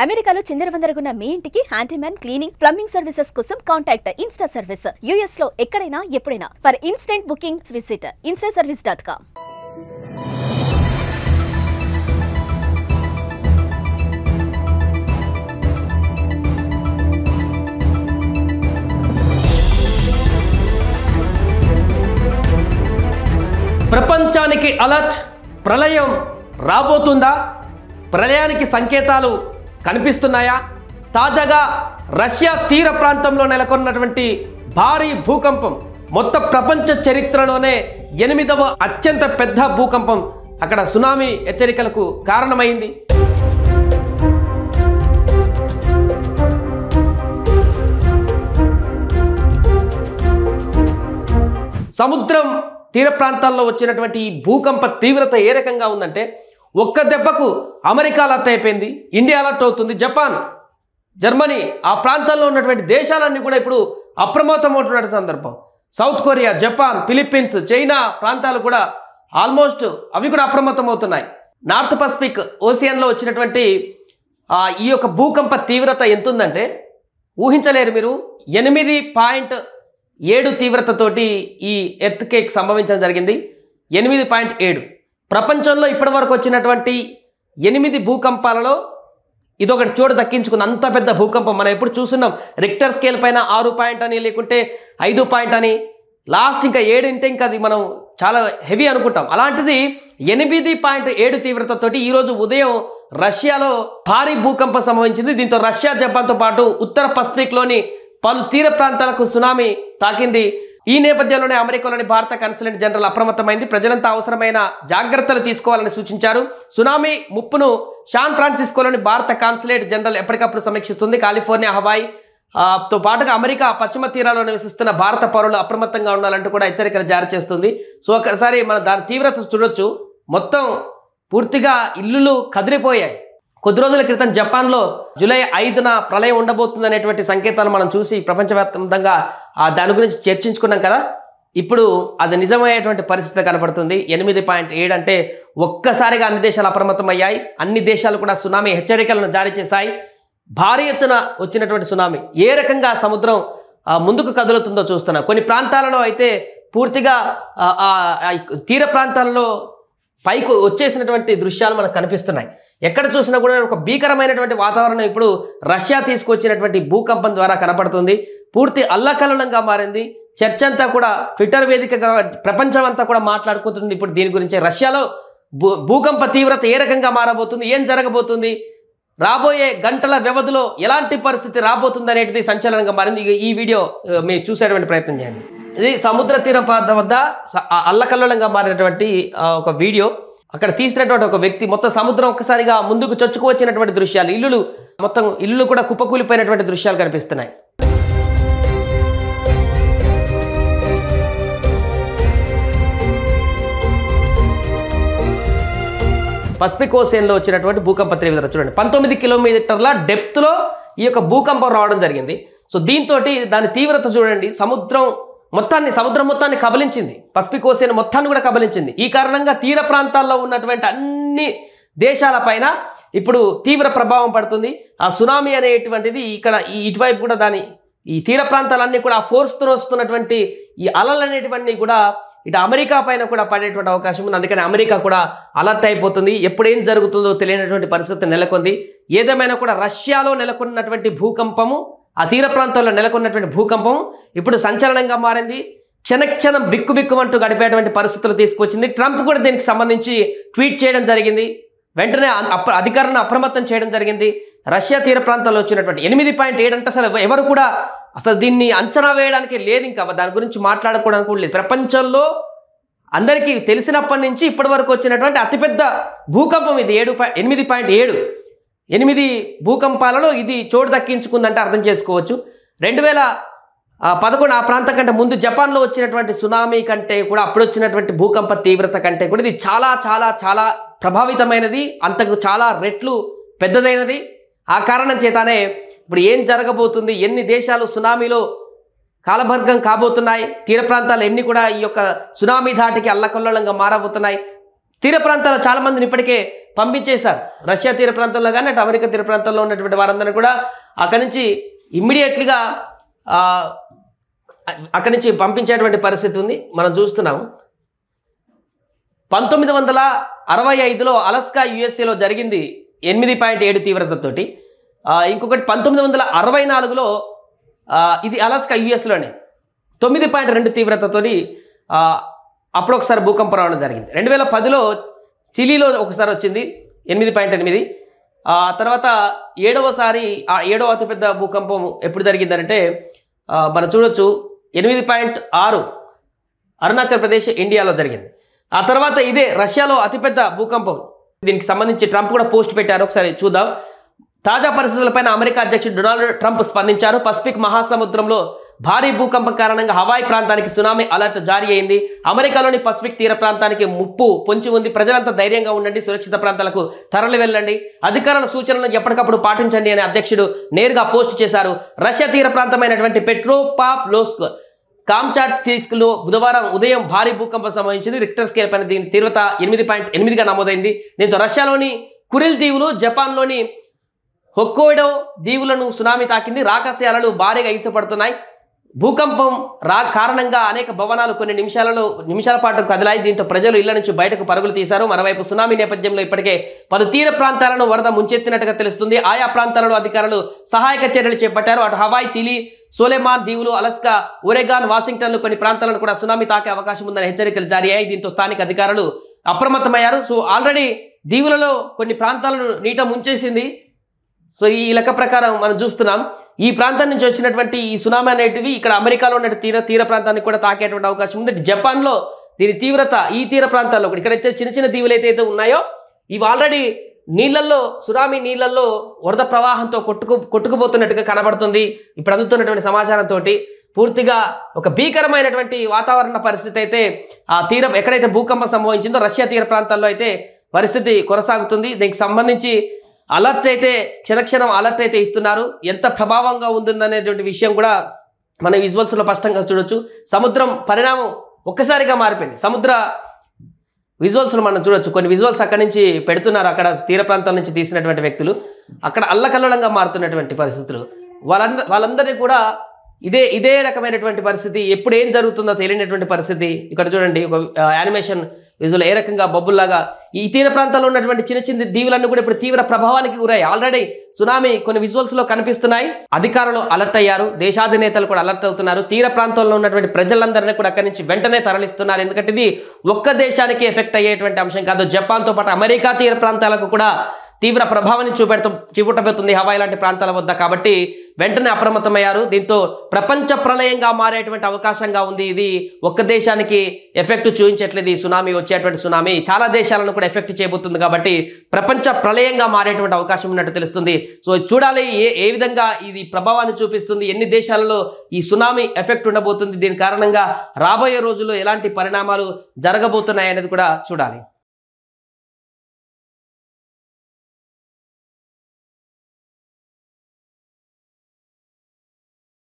అమెరికాలో చిందరవందరగున్న మీ ఇంటికి handyman cleaning plumbing services కోసం కాంటాక్ట్ ఇన్స్టా సర్వీస్. యుఎస్ లో ఎక్కడైనా ఎప్పుడైనా. For instant booking visit instaservice.com. ప్రపంచానికి అలర్ట్. ప్రళయం రాబోతుందా? ప్రళయానికి సంకేతాలు కనిపిస్తున్నాయా? తాజాగా రష్యా తీర ప్రాంతంలో నెలకొన్నటువంటి భారీ భూకంపం మొత్తం ప్రపంచ చరిత్రలోనే 8వ అత్యంత పెద్ద భూకంపం అక్కడ సునామీ హెచ్చరికలకు కారణమైంది. సముద్రం తీర ప్రాంతాల్లో వచ్చినటువంటి ఈ భూకంప తీవ్రత ఏ రకంగా ఉందంటే ఒక్క దెబ్బకు అమెరికా అలర్ట్ అయిపోయింది, ఇండియా అలర్ట్ అవుతుంది, జపాన్, జర్మనీ ఆ ప్రాంతాల్లో ఉన్నటువంటి దేశాలన్నీ కూడా ఇప్పుడు అప్రమత్తమవుతున్న సందర్భం. South Korea, Japan, Philippines, China ప్రాంతాలు కూడా ఆల్మోస్ట్ అవి కూడా అప్రమత్తమవుతున్నాయి. నార్త్ పసిఫిక్ ఓసియన్లో వచ్చినటువంటి ఈ యొక్క భూకంప తీవ్రత ఎంత ఉందంటే ఊహించలేరు మీరు. 8.7 తీవ్రతతోటి ఈ ఎర్త్ కేక్ సంభవించడం జరిగింది. 8.7. ప్రపంచంలో ఇప్పటి వరకు వచ్చినటువంటి 8 భూకంపాలలో ఇదొకటి చోటు దక్కించుకుంది. అంత పెద్ద భూకంపం మనం ఎప్పుడు చూస్తున్నాం. రిక్టర్ స్కేల్ పైన 6 పాయింట్ అని, లేకుంటే 5 పాయింట్ అని, లాస్ట్ ఇంకా 7 అంటే ఇంకా అది మనం చాలా హెవీ అనుకుంటాం. అలాంటిది 8.7 తీవ్రతతోటి ఈరోజు ఉదయం రష్యాలో భారీ భూకంపం సంభవించింది. దీంతో రష్యా, జపాన్తో పాటు ఉత్తర పసిఫిక్లోని పలు తీర ప్రాంతాలకు సునామీ తాకింది. ఈ నేపథ్యంలోనే అమెరికాలోని భారత కన్సులేట్ జనరల్ అప్రమత్తమైంది. ప్రజలంతా అవసరమైన జాగ్రత్తలు తీసుకోవాలని సూచించారు. సునామీ ముప్పును శాన్ ఫ్రాన్సిస్కోలోని భారత కాన్సులేట్ జనరల్ ఎప్పటికప్పుడు సమీక్షిస్తుంది. కాలిఫోర్నియా, హవాయి తో పాటుగా అమెరికా పశ్చిమ తీరాల్లో నివసిస్తున్న భారత పౌరులు అప్రమత్తంగా ఉండాలంటూ కూడా హెచ్చరికలు జారీ చేస్తుంది. సో ఒకసారి మనం దాని తీవ్రత చూడొచ్చు. మొత్తం పూర్తిగా ఇల్లులు కదిలిపోయాయి. కొద్ది రోజుల క్రితం జపాన్లో జూలై 5న ప్రళయం ఉండబోతుంది అనేటువంటి సంకేతాలు మనం చూసి ప్రపంచవ్యాప్తంగా దాని గురించి చర్చించుకున్నాం కదా. ఇప్పుడు అది నిజమయ్యేటువంటి పరిస్థితి కనపడుతుంది. 8.7 అంటే ఒక్కసారిగా అన్ని దేశాలు అప్రమత్తమయ్యాయి. అన్ని దేశాలు కూడా సునామీ హెచ్చరికలను జారీ చేశాయి. భారీ ఎత్తున వచ్చినటువంటి సునామీ ఏ రకంగా సముద్రం ముందుకు కదులుతుందో చూస్తున్నాం. కొన్ని ప్రాంతాలలో అయితే పూర్తిగా తీర ప్రాంతాల్లో పైకి వచ్చేసినటువంటి దృశ్యాలు మనకు కనిపిస్తున్నాయి. ఎక్కడ చూసినా కూడా ఒక భీకరమైనటువంటి వాతావరణం ఇప్పుడు రష్యా తీసుకొచ్చినటువంటి భూకంపం ద్వారా కనపడుతుంది. పూర్తి అల్లకల్లోలంగా మారింది. చర్చ అంతా కూడా ట్విట్టర్ వేదికగా ప్రపంచం అంతా కూడా మాట్లాడుకుంటుంది ఇప్పుడు దీని గురించి. రష్యాలో భూకంప తీవ్రత ఏ రకంగా మారబోతుంది, ఏం జరగబోతుంది, రాబోయే గంటల వ్యవధిలో ఎలాంటి పరిస్థితి రాబోతుంది అనేటిది సంచలనంగా మారింది. ఈ వీడియో మీరు చూసేటువంటి ప్రయత్నం చేయండి. ఇది సముద్ర తీరం ప్రాంతం వద్ద అల్లకల్లోలంగా మారినటువంటి ఒక వీడియో. అక్కడ తీసినటువంటి ఒక వ్యక్తి మొత్తం సముద్రం ఒక్కసారిగా ముందుకు చొచ్చుకు వచ్చినటువంటి దృశ్యాలు, ఇల్లులు కూడా కుప్పకూలిపోయినటువంటి దృశ్యాలు కనిపిస్తున్నాయి. పసిఫిక్ ఓషియన్లో వచ్చినటువంటి భూకంప తీవ్రత చూడండి. 19 కిలోమీటర్ల డెప్త్లో ఈ యొక్క భూకంపం రావడం జరిగింది. సో దీంతో దాని తీవ్రత చూడండి. సముద్రం మొత్తాన్ని కబలించింది. పసిఫిక్ ఓషియన్ మొత్తాన్ని కూడా కబలించింది. ఈ కారణంగా తీర ప్రాంతాల్లో ఉన్నటువంటి అన్ని దేశాలపైన ఇప్పుడు తీవ్ర ప్రభావం పడుతుంది. ఆ సునామీ అనేటువంటిది ఇక్కడ ఇటువైపు కూడా ఈ తీర ప్రాంతాలన్నీ కూడా ఆ ఫోర్స్తో వస్తున్నటువంటి ఈ అలలు అనేటువంటివి కూడా ఇటు అమెరికా పైన కూడా పడేటువంటి అవకాశం ఉంది. అందుకని అమెరికా కూడా అలర్ట్ అయిపోతుంది. ఎప్పుడు ఏం జరుగుతుందో తెలియనటువంటి పరిస్థితి నెలకొంది. ఏదేమైనా కూడా రష్యాలో నెలకొన్నటువంటి భూకంపము, ఆ తీర ప్రాంతాల్లో నెలకొన్నటువంటి భూకంపం ఇప్పుడు సంచలనంగా మారింది. క్షణక్షణం బిక్కుబిక్కుమంటూ గడిపేటువంటి పరిస్థితులు తీసుకొచ్చింది. ట్రంప్ కూడా దీనికి సంబంధించి ట్వీట్ చేయడం జరిగింది. వెంటనే అధికారులను అప్రమత్తం చేయడం జరిగింది. రష్యా తీర ప్రాంతాల్లో వచ్చినటువంటి 8.7 అంటే ఎవరు కూడా దీన్ని అంచనా వేయడానికి లేదు. ఇంకా దాని గురించి మాట్లాడుకోవడానికి కూడా లేదు. ప్రపంచంలో అందరికీ తెలిసినప్పటి నుంచి ఇప్పటి వరకు వచ్చినటువంటి అతిపెద్ద భూకంపం ఇది. 8.7 8 భూకంపాలలో ఇది చోటు దక్కించుకుందంటే అర్థం చేసుకోవచ్చు. 2011 ఆ ప్రాంతం కంటే ముందు జపాన్లో వచ్చినటువంటి సునామీ కంటే కూడా అప్పుడు వచ్చినటువంటి భూకంప తీవ్రత కంటే కూడా ఇది చాలా చాలా చాలా ప్రభావితమైనది, అంతకు చాలా రెట్లు పెద్దదైనది. ఆ కారణం చేతనే ఇప్పుడు ఏం జరగబోతుంది, ఎన్ని దేశాలు సునామీలో కాలభర్గం కాబోతున్నాయి, తీర ప్రాంతాలు ఎన్ని కూడా ఈ యొక్క సునామీ ధాటికి అల్లకల్లోలంగా మారబోతున్నాయి. తీర ప్రాంతాల్లో చాలామందిని ఇప్పటికే పంపించేశారు. రష్యా తీర ప్రాంతంలో కానీ అటు అమెరికా తీర ప్రాంతంలో ఉన్నటువంటి వారందరినీ కూడా అక్కడి నుంచి ఇమ్మీడియట్లీగా అక్కడి నుంచి పంపించేటువంటి పరిస్థితి ఉంది. మనం చూస్తున్నాము 1965లో అలస్కా యుఎస్ఏలో జరిగింది 8.7 తీవ్రతతోటి. ఇంకొకటి 1964లో ఇది అలస్కా యుఎస్లోనే 9.2 తీవ్రతతోటి అప్పుడు ఒకసారి భూకంపం రావడం జరిగింది. 2010లో చిలీలో ఒకసారి వచ్చింది 8.8. తర్వాత 7వ అతిపెద్ద భూకంపం ఎప్పుడు జరిగిందంటే మనం చూడొచ్చు 8.6 అరుణాచల్ ప్రదేశ్ ఇండియాలో జరిగింది. ఆ తర్వాత ఇదే రష్యాలో అతిపెద్ద భూకంపం. దీనికి సంబంధించి ట్రంప్ కూడా పోస్ట్ పెట్టారు, ఒకసారి చూద్దాం. తాజా పరిస్థితులపైన అమెరికా అధ్యక్షుడు డొనాల్డ్ ట్రంప్ స్పందించారు. పసిఫిక్ మహాసముద్రంలో భారీ భూకంపం కారణంగా హవాయి ప్రాంతానికి సునామీ అలర్ట్ జారీ అయింది. అమెరికాలోని పసిఫిక్ తీర ప్రాంతానికి ముప్పు పొంచి ఉంది. ప్రజలంతా ధైర్యంగా ఉండండి, సురక్షిత ప్రాంతాలకు తరలి వెళ్ళండి, అధికారుల సూచనలను ఎప్పటికప్పుడు పాటించండి అని అధ్యక్షుడు నేరుగా పోస్ట్ చేశారు. రష్యా తీర ప్రాంతమైనటువంటి పెట్రోపావ్లోవ్స్క్ కామ్చాట్స్కీలో బుధవారం ఉదయం భారీ భూకంపం సంభవించింది. రిక్టర్ స్కేల్ పైన దీని తీవ్రత 8.8గా నమోదైంది. దీంతో రష్యాలోని కురిల్ దీవులు, జపాన్లోని హొక్కైడో దీవులను సునామీ తాకింది. రాకాసి అలలు భారీగా ఈసపడుతున్నాయి. భూకంపం కారణంగా అనేక భవనాలు కొన్ని నిమిషాల పాటు కదిలాయి. దీంతో ప్రజలు ఇళ్ల నుంచి బయటకు పరుగులు తీశారు. మరోవైపు సునామీ నేపథ్యంలో ఇప్పటికే పలు తీర ప్రాంతాలను వరద ముంచెత్తినట్టుగా తెలుస్తుంది. ఆయా ప్రాంతాలలో అధికారులు సహాయక చర్యలు చేపట్టారు. అటు హవాయి, చిలీ, సోలెమాన్ దీవులు, అలస్కా, ఒరెగాన్, వాషింగ్టన్లు కొన్ని ప్రాంతాలను కూడా సునామీ తాకే అవకాశం ఉందని హెచ్చరికలు జారీ అయ్యాయి. దీంతో స్థానిక అధికారులు అప్రమత్తమయ్యారు. సో ఆల్రెడీ దీవులలో కొన్ని ప్రాంతాలను నీట ముంచేసింది. సో ఈ లెక్క ప్రకారం మనం చూస్తున్నాం ఈ ప్రాంతం నుంచి వచ్చినటువంటి ఈ సునామీ అనేటివి ఇక్కడ అమెరికాలో ఉన్న తీర ప్రాంతానికి కూడా తాకేటువంటి అవకాశం ఉంది. జపాన్లో దీని తీవ్రత ఈ తీర ప్రాంతాల్లో ఇక్కడైతే చిన్న చిన్న దీవులు అయితే ఉన్నాయో ఇవి ఆల్రెడీ నీళ్ళల్లో సునామీ నీళ్ళల్లో వరద ప్రవాహంతో కొట్టుకుపోతున్నట్టుగా కనబడుతుంది. ఇప్పుడు అందుతున్నటువంటి సమాచారంతో పూర్తిగా ఒక భీకరమైనటువంటి వాతావరణ పరిస్థితి అయితే ఆ తీరం ఎక్కడైతే భూకంపం సంభవించిందో రష్యా తీర ప్రాంతాల్లో అయితే పరిస్థితి కొనసాగుతుంది. దీనికి సంబంధించి అలర్ట్ అయితే క్షణక్షణం అలర్ట్ అయితే ఇస్తున్నారు. ఎంత ప్రభావంగా ఉంటుందనేటువంటి విషయం కూడా మన విజువల్స్లో స్పష్టంగా చూడొచ్చు. సముద్రం పరిణామం ఒక్కసారిగా మారిపోయింది. సముద్ర విజువల్స్లో మనం చూడొచ్చు. కొన్ని విజువల్స్ అక్కడి నుంచి పెడుతున్నారు. అక్కడ తీర ప్రాంతాల నుంచి తీసినటువంటి వ్యక్తులు అక్కడ అల్లకల్లోలంగా మారుతున్నటువంటి పరిస్థితులు. వాళ్ళందరినీ కూడా ఇదే రకమైనటువంటి పరిస్థితి. ఎప్పుడు ఏం జరుగుతుందో తెలియనటువంటి పరిస్థితి. ఇక్కడ చూడండి ఒక యానిమేషన్ విజువల్ ఏ రకంగా బొబ్బుల్లాగా ఈ తీర ప్రాంతాల్లో ఉన్నటువంటి చిన్న చిన్న దీవులన్నీ కూడా ఇప్పుడు తీవ్ర ప్రభావానికి గురయ్యాయి. ఆల్రెడీ సునామీ కొన్ని విజువల్స్లో కనిపిస్తున్నాయి. అధికారులు అలర్ట్ అయ్యారు, దేశాధినేతలు కూడా అలర్ట్ అవుతున్నారు. తీర ప్రాంతాల్లో ఉన్నటువంటి ప్రజలందరినీ కూడా అక్కడి నుంచి వెంటనే తరలిస్తున్నారు. ఎందుకంటే ఇది ఒక్క దేశానికి ఎఫెక్ట్ అయ్యేటువంటి అంశం కాదు. జపాన్తో పాటు అమెరికా తీర ప్రాంతాలకు కూడా తీవ్ర ప్రభావాన్ని చూపెట్టబోతుంది హవాయి లాంటి ప్రాంతాల వద్ద. కాబట్టి వెంటనే అప్రమత్తమయ్యారు. దీంతో ప్రపంచ ప్రళయంగా మారేటువంటి అవకాశంగా ఉంది. ఇది ఒక్క దేశానికి ఎఫెక్ట్ చూపించట్లేదు. ఈ సునామీ వచ్చేటువంటి సునామీ చాలా దేశాలను కూడా ఎఫెక్ట్ చేయబోతుంది. కాబట్టి ప్రపంచ ప్రళయంగా మారేటువంటి అవకాశం ఉన్నట్టు తెలుస్తుంది. సో చూడాలి ఏ విధంగా ఇది ప్రభావాన్ని చూపిస్తుంది, ఎన్ని దేశాలలో ఈ సునామీ ఎఫెక్ట్ ఉండబోతుంది, దీని కారణంగా రాబోయే రోజుల్లో ఎలాంటి పరిణామాలు జరగబోతున్నాయి అనేది కూడా చూడాలి.